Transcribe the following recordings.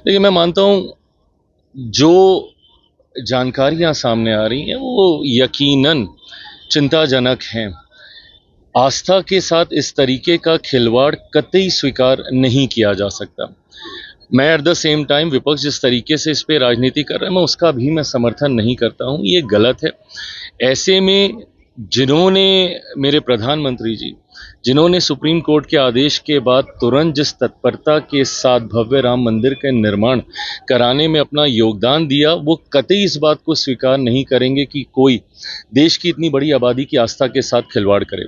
देखिए, मैं मानता हूँ जो जानकारियाँ सामने आ रही हैं वो यकीनन चिंताजनक हैं। आस्था के साथ इस तरीके का खिलवाड़ कतई स्वीकार नहीं किया जा सकता। मैं एट द सेम टाइम विपक्ष जिस तरीके से इस पे राजनीति कर रहा है, मैं उसका भी मैं समर्थन नहीं करता हूँ, ये गलत है। ऐसे में जिन्होंने मेरे प्रधानमंत्री जी, जिन्होंने सुप्रीम कोर्ट के आदेश के बाद तुरंत जिस तत्परता के साथ भव्य राम मंदिर का निर्माण कराने में अपना योगदान दिया, वो कतई इस बात को स्वीकार नहीं करेंगे कि कोई देश की इतनी बड़ी आबादी की आस्था के साथ खिलवाड़ करे।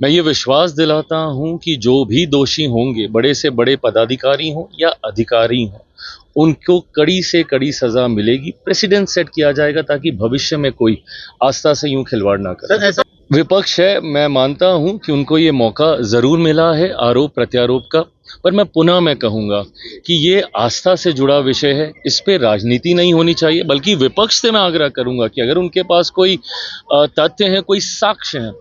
मैं ये विश्वास दिलाता हूं कि जो भी दोषी होंगे, बड़े से बड़े पदाधिकारी हों या अधिकारी हों, उनको कड़ी से कड़ी सजा मिलेगी। प्रेसिडेंट सेट किया जाएगा ताकि भविष्य में कोई आस्था से यूं खिलवाड़ ना करे। विपक्ष है, मैं मानता हूं कि उनको ये मौका जरूर मिला है आरोप प्रत्यारोप का, पर मैं कहूंगा कि ये आस्था से जुड़ा विषय है, इस पे राजनीति नहीं होनी चाहिए। बल्कि विपक्ष से मैं आग्रह करूंगा कि अगर उनके पास कोई तथ्य हैं, कोई साक्ष्य हैं,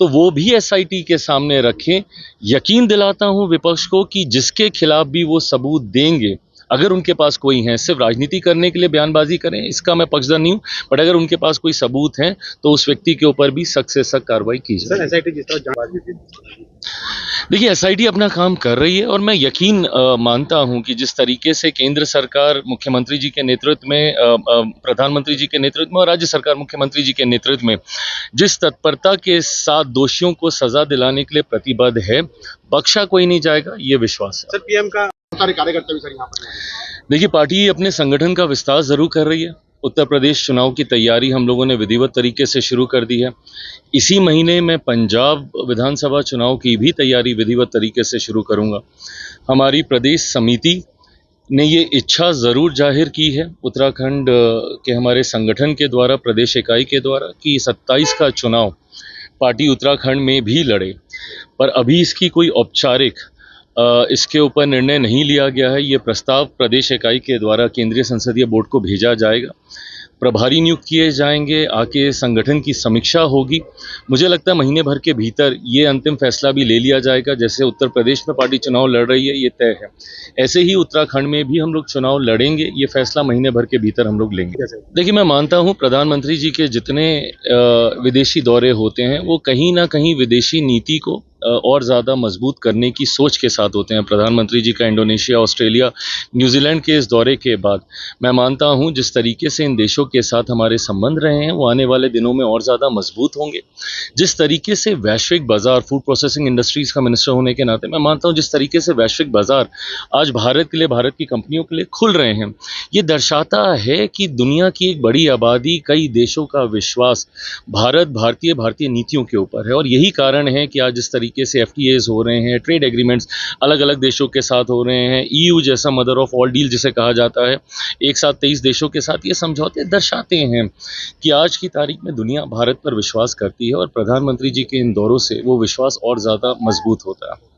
तो वो भी एसआईटी के सामने रखें। यकीन दिलाता हूं विपक्ष को कि जिसके खिलाफ भी वो सबूत देंगे, अगर उनके पास कोई है, सिर्फ राजनीति करने के लिए बयानबाजी करें, इसका मैं पक्षधर नहीं हूं, बट अगर उनके पास कोई सबूत हैं तो उस व्यक्ति के ऊपर भी सख्त से सख्त कार्रवाई की जाए। एसआईटी जिस तरह जांच देखिए, एसआईटी अपना काम कर रही है और मैं यकीन मानता हूं कि जिस तरीके से केंद्र सरकार मुख्यमंत्री जी के नेतृत्व में, प्रधानमंत्री जी के नेतृत्व में और राज्य सरकार मुख्यमंत्री जी के नेतृत्व में जिस तत्परता के साथ दोषियों को सजा दिलाने के लिए प्रतिबद्ध है, बख्शा कोई नहीं जाएगा, ये विश्वास है। सर, पीएम का सारे कार्यकर्ता भी सर यहाँ पर देखिए, पार्टी अपने संगठन का विस्तार जरूर कर रही है। उत्तर प्रदेश चुनाव की तैयारी हम लोगों ने विधिवत तरीके से शुरू कर दी है। इसी महीने में पंजाब विधानसभा चुनाव की भी तैयारी विधिवत तरीके से शुरू करूंगा। हमारी प्रदेश समिति ने ये इच्छा ज़रूर जाहिर की है उत्तराखंड के हमारे संगठन के द्वारा, प्रदेश इकाई के द्वारा, कि 27 का चुनाव पार्टी उत्तराखंड में भी लड़े, पर अभी इसकी कोई औपचारिक इसके ऊपर निर्णय नहीं लिया गया है। ये प्रस्ताव प्रदेश इकाई के द्वारा केंद्रीय संसदीय बोर्ड को भेजा जाएगा, प्रभारी नियुक्त किए जाएंगे, आके संगठन की समीक्षा होगी। मुझे लगता है महीने भर के भीतर ये अंतिम फैसला भी ले लिया जाएगा। जैसे उत्तर प्रदेश में पार्टी चुनाव लड़ रही है, ये तय है, ऐसे ही उत्तराखंड में भी हम लोग चुनाव लड़ेंगे। ये फैसला महीने भर के भीतर हम लोग लेंगे। देखिए, मैं मानता हूँ प्रधानमंत्री जी के जितने विदेशी दौरे होते हैं वो कहीं ना कहीं विदेशी नीति को और ज़्यादा मजबूत करने की सोच के साथ होते हैं। प्रधानमंत्री जी का इंडोनेशिया, ऑस्ट्रेलिया, न्यूजीलैंड के इस दौरे के बाद मैं मानता हूं जिस तरीके से इन देशों के साथ हमारे संबंध रहे हैं वो आने वाले दिनों में और ज़्यादा मजबूत होंगे। जिस तरीके से वैश्विक बाजार, फूड प्रोसेसिंग इंडस्ट्रीज़ का मिनिस्टर होने के नाते मैं मानता हूं जिस तरीके से वैश्विक बाजार आज भारत के लिए, भारत की कंपनियों के लिए खुल रहे हैं, ये दर्शाता है कि दुनिया की एक बड़ी आबादी, कई देशों का विश्वास भारतीय नीतियों के ऊपर है। और यही कारण है कि आज जिस तरीके से एफटीएज हो रहे हैं, ट्रेड एग्रीमेंट्स अलग अलग देशों के साथ हो रहे हैं, ईयू जैसा मदर ऑफ ऑल डील जिसे कहा जाता है, एक साथ 23 देशों के साथ ये समझौते दर्शाते हैं कि आज की तारीख में दुनिया भारत पर विश्वास करती है और प्रधानमंत्री जी के इन दौरों से वो विश्वास और ज़्यादा मजबूत होता है।